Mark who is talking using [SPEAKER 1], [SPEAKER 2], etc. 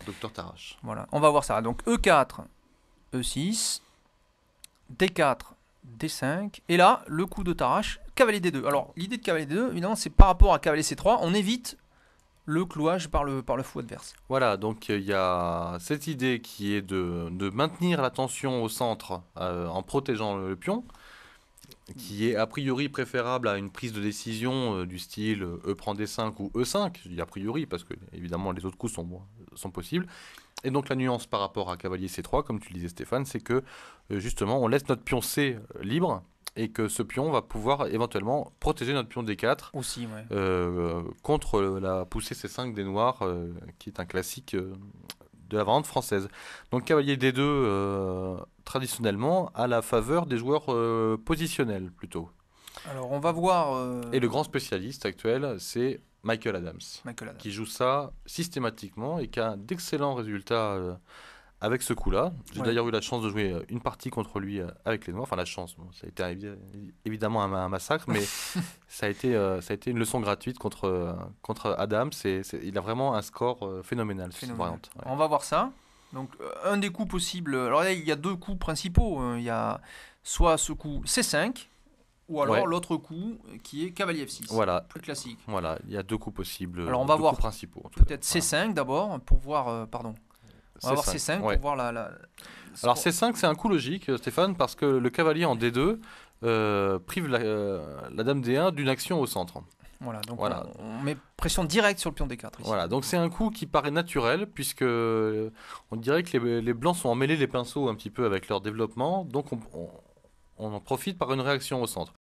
[SPEAKER 1] Docteur Tarrache.
[SPEAKER 2] Voilà, on va voir ça. Donc E4, E6, D4, D5. Et là, le coup de Tarrache, cavalier D2. Alors, l'idée de cavalier D2, évidemment, c'est par rapport à cavalier C3, on évite le clouage par le fou adverse.
[SPEAKER 1] Voilà, donc il y a cette idée qui est de maintenir la tension au centre en protégeant le pion, qui est a priori préférable à une prise de décision du style E prend D5 ou E5, je dis a priori parce que évidemment les autres coups sont possibles. Et donc la nuance par rapport à cavalier C3, comme tu le disais Stéphane, c'est que justement on laisse notre pion C libre et que ce pion va pouvoir éventuellement protéger notre pion D4
[SPEAKER 2] aussi, ouais.
[SPEAKER 1] contre la poussée C5 des noirs, qui est un classique de la variante française. Donc cavalier D2, traditionnellement, à la faveur des joueurs positionnels plutôt.
[SPEAKER 2] Alors on va voir...
[SPEAKER 1] Et le grand spécialiste actuel, c'est Michael Adams, qui joue ça systématiquement et qui a d'excellents résultats avec ce coup-là. J'ai d'ailleurs eu la chance de jouer une partie contre lui avec les noirs. Enfin, la chance, bon, ça a été évidemment un massacre, mais ça a été une leçon gratuite contre Adams. Il a vraiment un score phénoménal. Cette variante. Ouais.
[SPEAKER 2] On va voir ça. Donc, un des coups possibles. Alors là, il y a deux coups principaux. Il y a soit ce coup C5, ou alors l'autre coup qui est cavalier F6.
[SPEAKER 1] Voilà.
[SPEAKER 2] Plus classique.
[SPEAKER 1] Voilà, il y a deux coups possibles.
[SPEAKER 2] Alors, on va voir
[SPEAKER 1] principaux.
[SPEAKER 2] Peut-être C5 d'abord, pour voir. Pardon. On va voir C5 pour voir la...
[SPEAKER 1] Alors C5, c'est un coup logique, Stéphane, parce que le cavalier en D2 prive la dame D1 d'une action au centre.
[SPEAKER 2] Voilà, donc on met pression directe sur le pion D4 ici.
[SPEAKER 1] Voilà, donc c'est un coup qui paraît naturel, puisque on dirait que les blancs sont emmêlés les pinceaux un petit peu avec leur développement, donc on en profite par une réaction au centre.